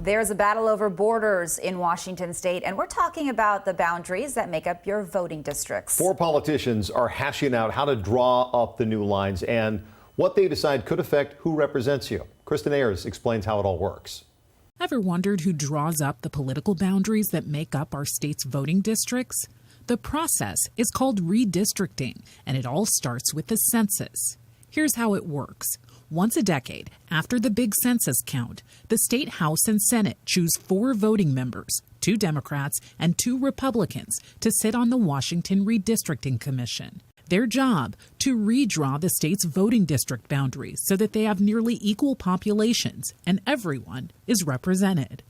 There's a battle over borders in Washington state, and we're talking about the boundaries that make up your voting districts. 4 politicians are hashing out how to draw up the new lines, and what they decide could affect who represents you. Kristen Ayers explains how it all works. Ever wondered who draws up the political boundaries that make up our state's voting districts? The process is called redistricting, and it all starts with the census. Here's how it works. Once a decade, after the big census count, the state House and Senate choose 4 voting members, 2 Democrats and 2 Republicans, to sit on the Washington Redistricting Commission. Their job, to redraw the state's voting district boundaries so that they have nearly equal populations and everyone is represented.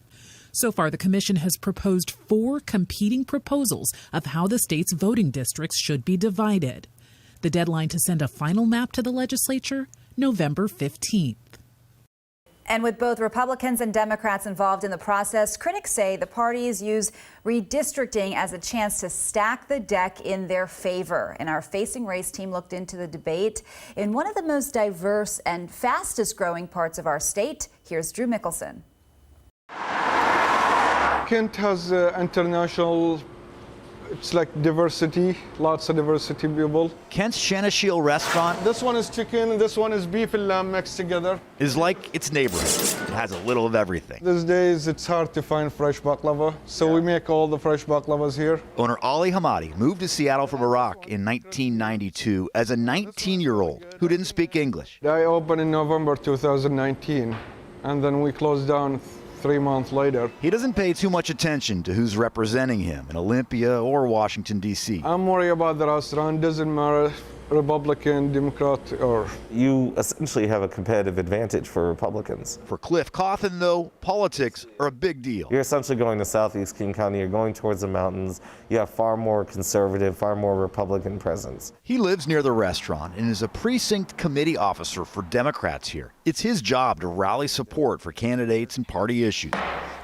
So far, the commission has proposed 4 competing proposals of how the state's voting districts should be divided. The deadline to send a final map to the legislature, November 15th. And with both Republicans and Democrats involved in the process, critics say the parties use redistricting as a chance to stack the deck in their favor. And our Facing Race team looked into the debate in one of the most diverse and fastest growing parts of our state. Here's Drew Mickelson. Kent has international, it's like diversity, lots of diversity people. Kent's Shanashiel restaurant, This one is chicken, this one is beef and lamb mixed together. is like its neighborhood. It has a little of everything. These days it's hard to find fresh baklava, so we make all the fresh baklavas here. Owner Ali Hamadi moved to Seattle from Iraq in 1992 as a 19-year-old who didn't speak English. I opened in November 2019, and then we closed down 3 months later. He doesn't pay too much attention to who's representing him in Olympia or Washington, D.C. I'm worried about the restaurant, doesn't matter Republican, Democrat, or... You essentially have a competitive advantage for Republicans. For Cliff Cawthon, though, politics are a big deal. You're essentially going to Southeast King County, you're going towards the mountains, you have far more conservative, far more Republican presence. He lives near the restaurant and is a precinct committee officer for Democrats here. It's his job to rally support for candidates and party issues.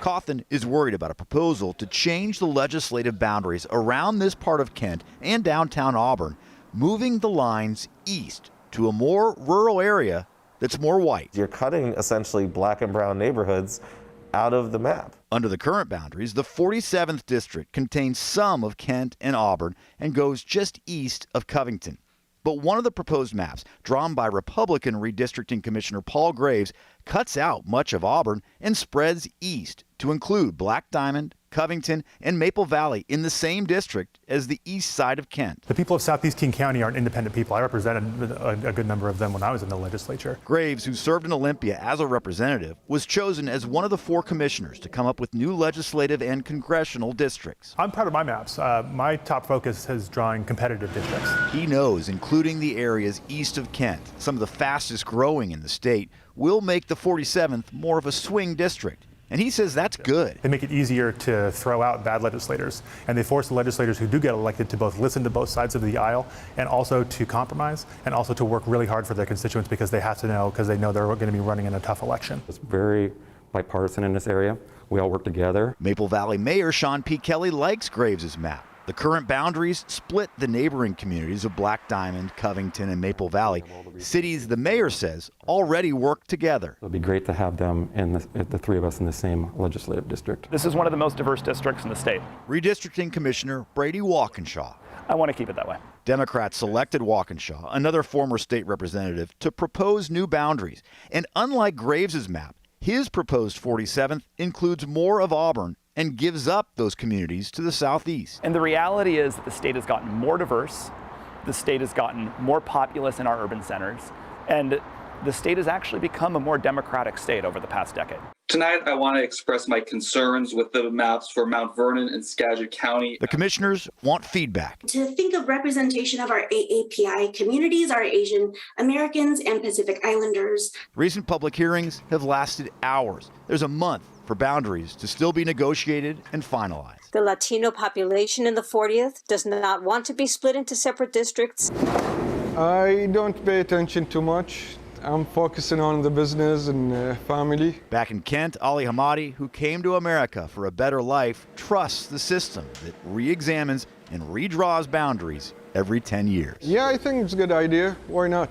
Cawthon is worried about a proposal to change the legislative boundaries around this part of Kent and downtown Auburn, moving the lines east to a more rural area that's more white. You're cutting essentially black and brown neighborhoods out of the map. Under the current boundaries, the 47th district contains some of Kent and Auburn and goes just east of Covington. But one of the proposed maps, drawn by Republican Redistricting Commissioner Paul Graves, cuts out much of Auburn and spreads east to include Black Diamond, Covington, and Maple Valley in the same district as the east side of Kent. The people of Southeast King County aren't independent people. I represented a good number of them when I was in the legislature. Graves, who served in Olympia as a representative, was chosen as one of the 4 commissioners to come up with new legislative and congressional districts. I'm proud of my maps. My top focus is drawing competitive districts. He knows, including the areas east of Kent, some of the fastest growing in the state, will make the 47th more of a swing district. And he says that's good. They make it easier to throw out bad legislators, and they force the legislators who do get elected to both listen to both sides of the aisle and also to compromise and also to work really hard for their constituents because they have to know, because they know they're going to be running in a tough election. It's very bipartisan in this area. We all work together. Maple Valley Mayor Sean P. Kelly likes Graves' map. The current boundaries split the neighboring communities of Black Diamond, Covington, and Maple Valley. Cities, the mayor says, already work together. It'll be great to have them and the 3 of us in the same legislative district. This is one of the most diverse districts in the state. Redistricting Commissioner Brady Walkinshaw. I want to keep it that way. Democrats selected Walkinshaw, another former state representative, to propose new boundaries. And unlike Graves' map, his proposed 47th includes more of Auburn and gives up those communities to the southeast. And the reality is that the state has gotten more diverse, the state has gotten more populous in our urban centers, and the state has actually become a more democratic state over the past decade. Tonight, I want to express my concerns with the maps for Mount Vernon and Skagit County. The commissioners want feedback. To think of representation of our AAPI communities, our Asian Americans and Pacific Islanders. Recent public hearings have lasted hours. There's a month for boundaries to still be negotiated and finalized. The Latino population in the 40th does not want to be split into separate districts. I don't pay attention too much. I'm focusing on the business and family. Back in Kent, Ali Hamadi, who came to America for a better life, trusts the system that re-examines and redraws boundaries every 10 years. Yeah, I think it's a good idea. Why not?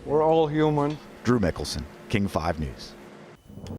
We're all human. Drew Mickelson, King 5 News.